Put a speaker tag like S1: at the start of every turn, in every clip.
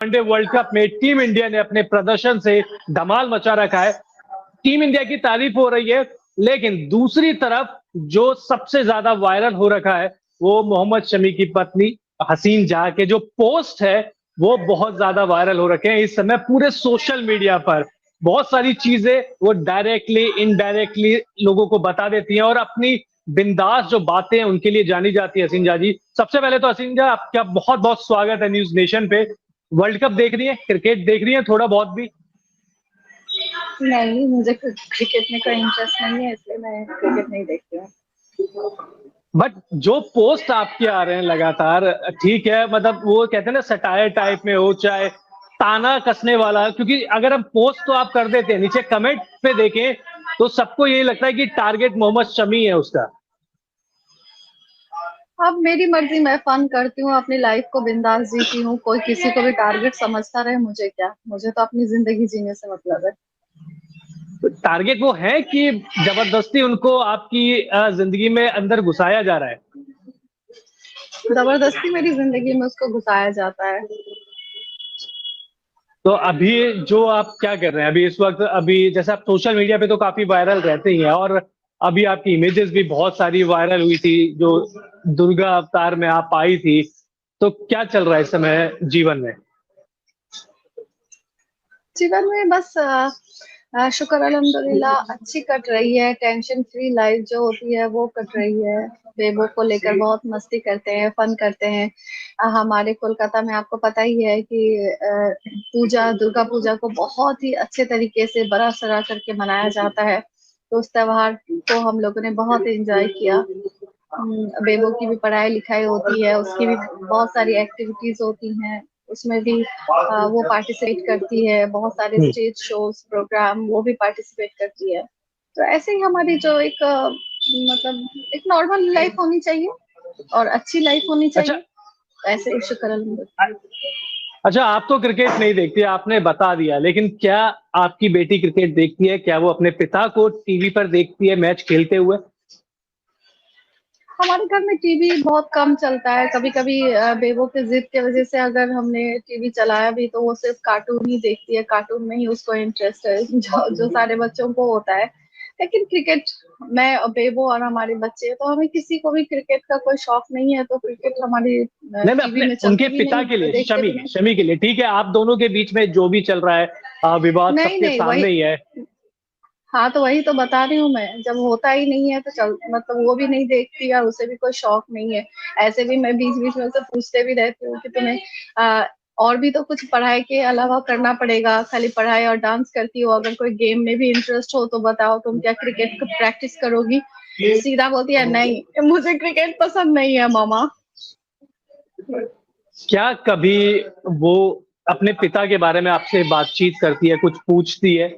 S1: One day world cup में team India ने अपने प्रदर्शन से धमाल मचा रखा है। टीम इंडिया की तारीफ हो रही है, लेकिन दूसरी तरफ जो सबसे ज्यादा वायरल हो रखा है वो मोहम्मद शमी की पत्नी हसीन जहां के जो पोस्ट है वो बहुत ज्यादा वायरल हो रखे हैं इस समय पूरे सोशल मीडिया पर। बहुत सारी चीजें वो डायरेक्टली इनडायरेक्टली लोगों को बता देती हैं और अपनी बिंदास जो बातें हैं उनके लिए जानी जाती है हसीन जहां जी। सबसे पहले तो हसीन जहां आपका बहुत बहुत स्वागत है न्यूज नेशन पे। वर्ल्ड कप देख रही है, क्रिकेट देख रही है थोड़ा बहुत भी?
S2: नहीं, मुझे क्रिकेट में कोई इंटरेस्ट नहीं है, इसलिए मैं क्रिकेट नहीं देखती हूँ।
S1: बट जो पोस्ट आपके आ रहे हैं लगातार, ठीक है, मतलब वो कहते हैं ना सटायर टाइप में हो चाहे ताना कसने वाला, क्योंकि अगर हम पोस्ट तो आप कर देते हैं, नीचे कमेंट पे देखें तो सबको यही लगता है कि टारगेट मोहम्मद शमी है उसका।
S2: अब मेरी मर्जी, मैं फन करती हूँ, अपनी लाइफ को बिंदास जीती हूँ। कोई किसी को भी टारगेट समझता रहे, मुझे क्या, मुझे तो अपनी जिंदगी जीने से मतलब है।
S1: तो टारगेट वो है कि जबरदस्ती उनको आपकी जिंदगी में अंदर घुसाया जा रहा है?
S2: जबरदस्ती मेरी जिंदगी में उसको घुसाया जाता है।
S1: तो अभी जो आप क्या कर रहे हैं अभी इस वक्त? अभी जैसे आप सोशल मीडिया पे तो काफी वायरल रहते ही हैं, और अभी आपकी इमेजेस भी बहुत सारी वायरल हुई थी जो दुर्गा अवतार में आप आई थी। तो क्या चल रहा है इस समय जीवन में?
S2: जीवन में बस शुक्र अल्हम्दुलिल्लाह अच्छी कट रही है। टेंशन फ्री लाइफ जो होती है वो कट रही है। बेबो को लेकर बहुत मस्ती करते हैं, फन करते हैं। हमारे कोलकाता में आपको पता ही है कि पूजा, दुर्गा पूजा को बहुत ही अच्छे तरीके से बड़ा सरा करके मनाया जाता है। तो उस त्योहार को हम लोगों ने बहुत एंजॉय किया। बेबो की भी पढ़ाई लिखाई होती है, उसकी भी बहुत सारी एक्टिविटीज होती हैं, उसमें भी वो पार्टिसिपेट करती है। बहुत सारे
S1: हम्म।
S2: स्टेज शोज प्रोग्राम वो भी पार्टिसिपेट करती है। तो ऐसे ही हमारी जो एक मतलब एक नॉर्मल लाइफ होनी चाहिए और अच्छी लाइफ होनी
S1: अच्छा।
S2: चाहिए। ऐसे ही शुक्र अल्हम्दुलिल्लाह।
S1: अच्छा, आप तो क्रिकेट नहीं देखती, आपने बता दिया, लेकिन क्या आपकी बेटी क्रिकेट देखती है? क्या वो अपने पिता को टीवी पर देखती है मैच खेलते हुए?
S2: हमारे घर में टीवी बहुत कम चलता है। कभी कभी बेबो के जिद की वजह से अगर हमने टीवी चलाया भी तो वो सिर्फ कार्टून ही देखती है। कार्टून में ही उसको इंटरेस्ट है, जो जो सारे बच्चों को होता है। लेकिन क्रिकेट, मैं और बेबो और हमारे बच्चे, तो हमें किसी को भी क्रिकेट का कोई शौक नहीं है, तो क्रिकेट हमारी
S1: नहीं, मैं
S2: टीवी
S1: अपने
S2: में
S1: उनके
S2: चलती भी
S1: पिता
S2: नहीं,
S1: के लिए,
S2: देखते
S1: शमी
S2: भी नहीं।
S1: शमी के लिए, ठीक है, आप दोनों के बीच में जो भी चल रहा है विवाद
S2: नहीं
S1: सबके
S2: नहीं, वही,
S1: सामने ही है।
S2: हाँ तो वही तो बता रही हूँ मैं। जब होता ही नहीं है तो चल, मतलब वो भी नहीं देखती और उसे भी कोई शौक नहीं है। ऐसे भी मैं बीच बीच में उसे पूछते भी रहती हूँ कि तुम्हें आ, और भी तो कुछ पढ़ाई के अलावा करना पड़ेगा, खाली पढ़ाई और डांस करती हो, अगर कोई गेम में भी इंटरेस्ट हो तो बताओ, तुम क्या क्रिकेट को प्रैक्टिस करोगी? सीधा बोलती है नहीं, मुझे क्रिकेट पसंद नहीं है मामा।
S1: क्या कभी वो अपने पिता के बारे में आपसे बातचीत करती है, कुछ पूछती है?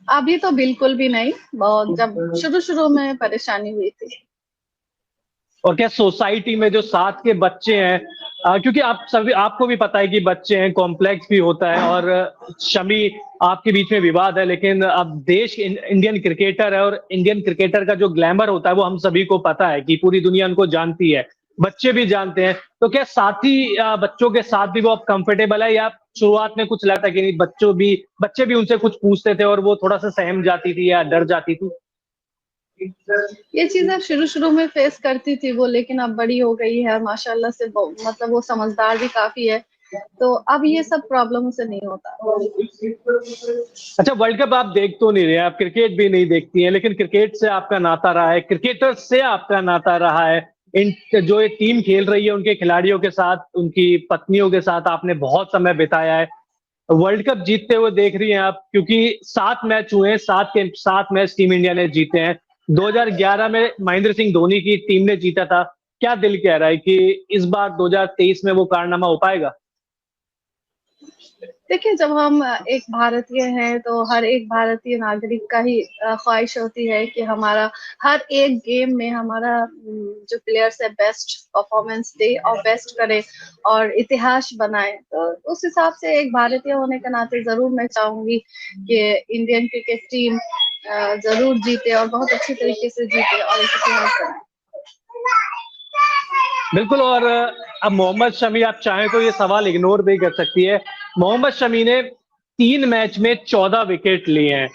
S2: अभी तो बिल्कुल भी नहीं, बहुत जब शुरू शुरू में परेशानी हुई थी।
S1: और क्या सोसाइटी में जो साथ के बच्चे हैं, क्योंकि आप सभी, आपको भी पता है कि बच्चे हैं, कॉम्प्लेक्स भी होता है, और शमी आपके बीच में विवाद है, लेकिन अब देश इंडियन क्रिकेटर है, और इंडियन क्रिकेटर का जो ग्लैमर होता है वो हम सभी को पता है कि पूरी दुनिया उनको जानती है, बच्चे भी जानते हैं। तो क्या साथी बच्चों के साथ भी वो अब कंफर्टेबल है, या शुरुआत में कुछ लगता है कि नहीं, बच्चे भी उनसे कुछ पूछते थे और वो थोड़ा सा सहम जाती थी या डर जाती थी?
S2: ये चीजें शुरू शुरू में फेस करती थी वो, लेकिन अब बड़ी हो गई है माशाल्लाह से। मतलब वो समझदार भी काफी है, तो अब ये सब प्रॉब्लम से नहीं होता।
S1: अच्छा, वर्ल्ड कप आप देख तो नहीं रहे, आप क्रिकेट भी नहीं देखती हैं, लेकिन क्रिकेट से आपका नाता रहा है, क्रिकेटर से आपका नाता रहा है। इन जो ये टीम खेल रही है उनके खिलाड़ियों के साथ, उनकी पत्नियों के साथ आपने बहुत समय बिताया है। वर्ल्ड कप जीतते हुए देख रही हैं आप, क्योंकि 7 मैच हुए हैं, 7 के 7 मैच टीम इंडिया ने जीते हैं। 2011 में महेंद्र सिंह धोनी की टीम ने जीता था। क्या दिल कह रहा है कि इस बार 2023 में वो कारनामा हो पाएगा?
S2: देखिए, जब हम एक भारतीय हैं तो हर एक भारतीय नागरिक का ही ख्वाहिश होती है कि हमारा हर एक गेम में हमारा जो प्लेयर्स है बेस्ट परफॉर्मेंस दे और बेस्ट करे और इतिहास बनाए। तो उस हिसाब से एक भारतीय होने के नाते जरूर मैं चाहूंगी कि इंडियन क्रिकेट टीम जरूर जीते और बहुत अच्छी तरीके से जीते और एक इतिहास बनाए।
S1: बिल्कुल। और अब मोहम्मद शमी, आप चाहें तो ये सवाल इग्नोर भी कर सकती है। मोहम्मद शमी ने 3 मैच में 14 विकेट लिए हैं।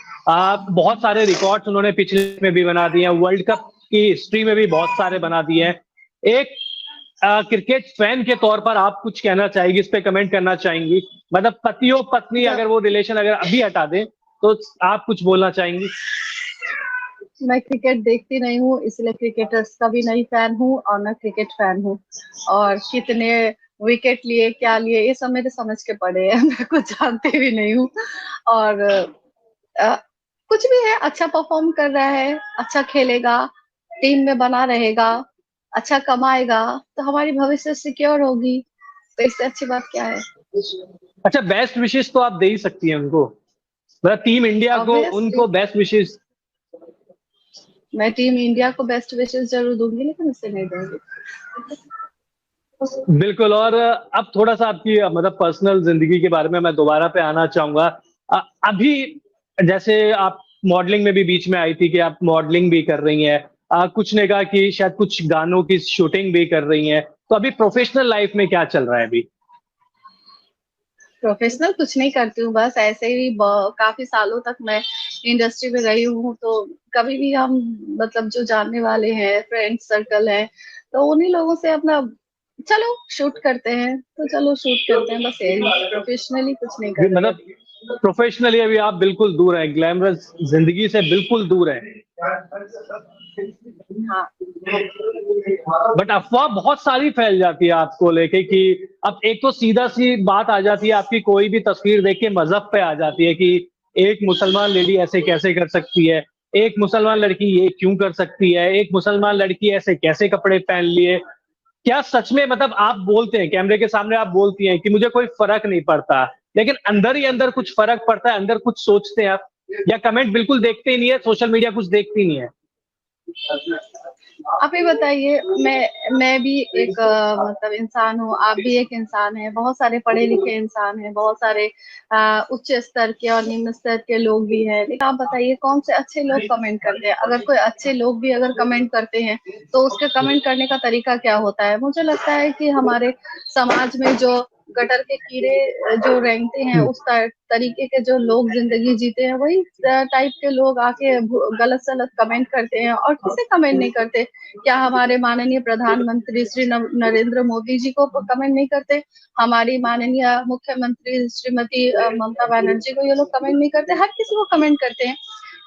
S1: बहुत सारे रिकॉर्ड्स उन्होंने पिछले में भी बना दिए हैं, वर्ल्ड कप की हिस्ट्री में भी बहुत सारे बना दिए हैं। एक क्रिकेट फैन के तौर पर आप कुछ कहना चाहेंगी, इस पे कमेंट करना चाहेंगी? मतलब पति और पत्नी अगर वो रिलेशन अगर अभी हटा दें तो आप कुछ बोलना चाहेंगी?
S2: मैं क्रिकेट देखती नहीं हूँ, इसलिए क्रिकेटर्स का भी नहीं फैन हूँ और मैं क्रिकेट फैन हूँ। और कितने विकेट लिए, क्या लिए, ये सब मेरे समझ के पड़े हैं। मैं कुछ जानती भी नहीं हूँ। और अ, कुछ भी है, अच्छा परफॉर्म कर रहा है, अच्छा खेलेगा, टीम में बना रहेगा, अच्छा कमाएगा, तो हमारी भविष्य सिक्योर होगी। तो इससे अच्छी बात क्या है?
S1: अच्छा, बेस्ट विशेष तो आप दे ही सकती हैं उनको, मतलब टीम इंडिया को
S2: ऑब्वियसली
S1: उनको बेस्ट विशेष।
S2: मैं टीम इंडिया को बेस्ट विशेष जरूर दूंगी, लेकिन इससे नहीं दूंगी।
S1: बिल्कुल। और अब थोड़ा सा आपकी मतलब पर्सनल जिंदगी के बारे में मैं दोबारा पे आना चाहूंगा। अभी जैसे आप मॉडलिंग में भी बीच में आई थी कि आप मॉडलिंग भी कर रही हैं, कुछ ने कहा कि शायद कुछ गानों की शूटिंग भी कर रही हैं, तो अभी प्रोफेशनल लाइफ में क्या चल रहा है अभी?
S2: प्रोफेशनल कुछ नहीं करती हूँ, बस ऐसे ही काफी सालों तक मैं इंडस्ट्री में रही हूँ, तो कभी भी हम मतलब जो जानने वाले हैं, फ्रेंड सर्कल है, तो उन्हीं लोगों से अपना चलो शूट करते हैं, तो चलो शूट करते हैं, बस यही। प्रोफेशनली कुछ नहीं कर रही
S1: मतलब
S2: अभी।
S1: प्रोफेशनली अभी आप बिल्कुल दूर हैं, ग्लैमरस जिंदगी से बिल्कुल दूर हैं।
S2: हाँ।
S1: बट अफवाह बहुत सारी फैल जाती है आपको लेके कि अब एक तो सीधा सी बात आ जाती है आपकी, कोई भी तस्वीर देख के मजहब पे आ जाती है कि एक मुसलमान लेडी ऐसे कैसे कर सकती है, एक मुसलमान लड़की ये क्यों कर सकती है, एक मुसलमान लड़की ऐसे कैसे कपड़े पहन लिए। क्या सच में मतलब आप बोलते हैं कैमरे के सामने, आप बोलती हैं कि मुझे कोई फर्क नहीं पड़ता, लेकिन अंदर ही अंदर कुछ फर्क पड़ता है, अंदर कुछ सोचते हैं आप? या कमेंट बिल्कुल देखते ही नहीं है, सोशल मीडिया कुछ देखती नहीं है?
S2: आप ही बताइए, मैं भी एक मतलब इंसान हूँ, आप भी एक इंसान है, बहुत सारे पढ़े लिखे इंसान हैं, बहुत सारे उच्च स्तर के और निम्न स्तर के लोग भी हैं, लेकिन आप बताइए कौन से अच्छे लोग कमेंट करते हैं? अगर कोई अच्छे लोग भी अगर कमेंट करते हैं, तो उसके कमेंट करने का तरीका क्या होता है? मुझे लगता है कि हमारे समाज में जो गटर के कीड़े जो रेंगते हैं, उस तरीके के जो लोग जिंदगी जीते हैं, वही टाइप के लोग आके गलत सलत कमेंट करते हैं, और किसे कमेंट नहीं करते? क्या हमारे माननीय प्रधानमंत्री श्री नरेंद्र मोदी जी को कमेंट नहीं करते? हमारी माननीय मुख्यमंत्री श्रीमती ममता बनर्जी को ये लोग कमेंट नहीं करते? हर किसी को कमेंट करते हैं।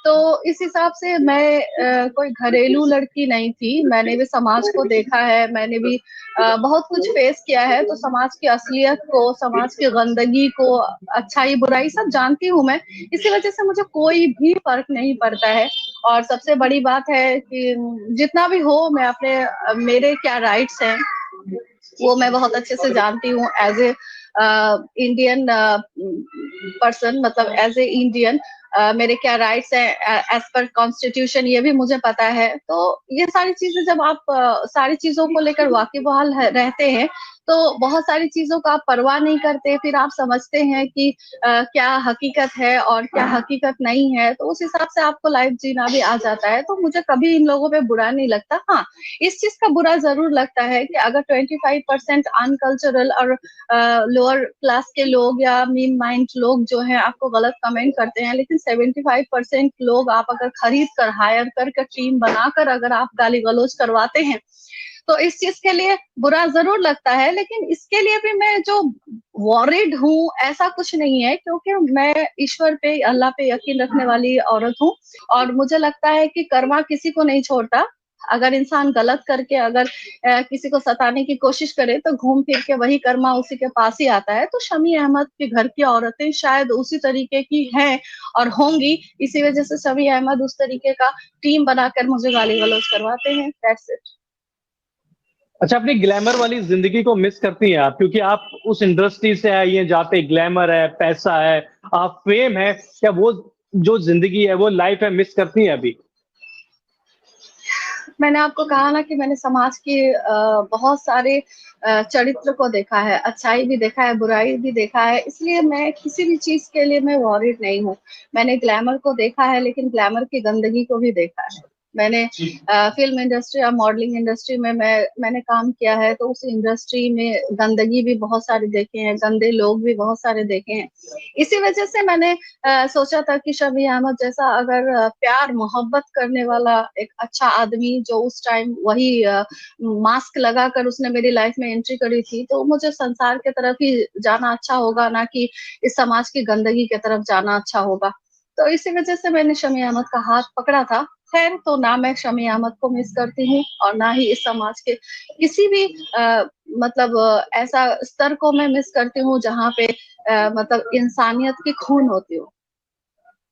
S2: तो इस हिसाब से मैं कोई घरेलू लड़की नहीं थी, मैंने भी समाज को देखा है, मैंने भी बहुत कुछ फेस किया है, तो समाज की असलियत को, समाज की गंदगी को, अच्छाई बुराई सब जानती हूँ मैं। इसी वजह से मुझे कोई भी फर्क नहीं पड़ता है। और सबसे बड़ी बात है कि जितना भी हो, मैं अपने मेरे क्या राइट्स हैं वो मैं बहुत अच्छे से जानती हूँ, एज ए इंडियन पर्सन, मतलब एज ए इंडियन मेरे क्या राइट्स हैं एज पर कॉन्स्टिट्यूशन, ये भी मुझे पता है। तो ये सारी चीजें जब आप सारी चीजों को लेकर वाकिबहाल रहते हैं, तो बहुत सारी चीजों का आप परवाह नहीं करते, फिर आप समझते हैं कि क्या हकीकत है और क्या हकीकत नहीं है, तो उस हिसाब से आपको लाइफ जीना भी आ जाता है। तो मुझे कभी इन लोगों पे बुरा नहीं लगता। हाँ, इस चीज का बुरा जरूर लगता है कि अगर 25% अनकल्चरल और लोअर क्लास के लोग या मीन माइंड लोग जो हैं आपको गलत कमेंट करते हैं, लेकिन 75% लोग आप अगर खरीद कर, हायर करके, टीम बनाकर अगर आप गाली गलौज करवाते हैं, तो इस चीज के लिए बुरा जरूर लगता है। लेकिन इसके लिए भी मैं जो वॉरिड हूँ ऐसा कुछ नहीं है, क्योंकि मैं ईश्वर पे, अल्लाह पे यकीन रखने वाली औरत हूँ। और मुझे लगता है कि कर्मा किसी को नहीं छोड़ता। अगर इंसान गलत करके अगर किसी को सताने की कोशिश करे, तो घूम फिर के वही कर्मा उसी के पास ही आता है। तो शमी अहमद के घर की औरतें शायद उसी तरीके की हैं और होंगी, इसी वजह से शमी अहमद उस तरीके का टीम बनाकर मुझे गाली गलौज करवाते हैं। That's it.
S1: अच्छा, अपनी ग्लैमर वाली जिंदगी को मिस करती हैं आप, क्योंकि आप उस इंडस्ट्री से आई हैं जहाँ पे ग्लैमर है, पैसा है, आप फेम है, क्या वो जो जिंदगी है, वो लाइफ है, मिस करती हैं अभी?
S2: मैंने आपको कहा ना कि मैंने समाज के बहुत सारे चरित्र को देखा है, अच्छाई भी देखा है, बुराई भी देखा है, इसलिए मैं किसी भी चीज के लिए मैं वॉरिड नहीं हूँ। मैंने ग्लैमर को देखा है, लेकिन ग्लैमर की गंदगी को भी देखा है। मैंने फिल्म इंडस्ट्री और मॉडलिंग इंडस्ट्री में मैंने काम किया है, तो उस इंडस्ट्री में गंदगी भी बहुत सारे देखे हैं, गंदे लोग भी बहुत सारे देखे हैं। इसी वजह से मैंने सोचा था कि शमी अहमद जैसा अगर प्यार मोहब्बत करने वाला एक अच्छा आदमी, जो उस टाइम वही मास्क लगाकर उसने मेरी लाइफ में एंट्री करी थी, तो मुझे संसार की तरफ ही जाना अच्छा होगा, ना कि इस समाज की गंदगी की तरफ जाना अच्छा होगा। तो इसी वजह से मैंने शमी अहमद का हाथ पकड़ा था। खैर, तो ना मैं शमी अहमद को मिस करती हूँ और ना ही इस समाज के किसी भी मतलब ऐसा स्तर को मैं मिस करती हूँ जहाँ पे मतलब इंसानियत की खून होती हो।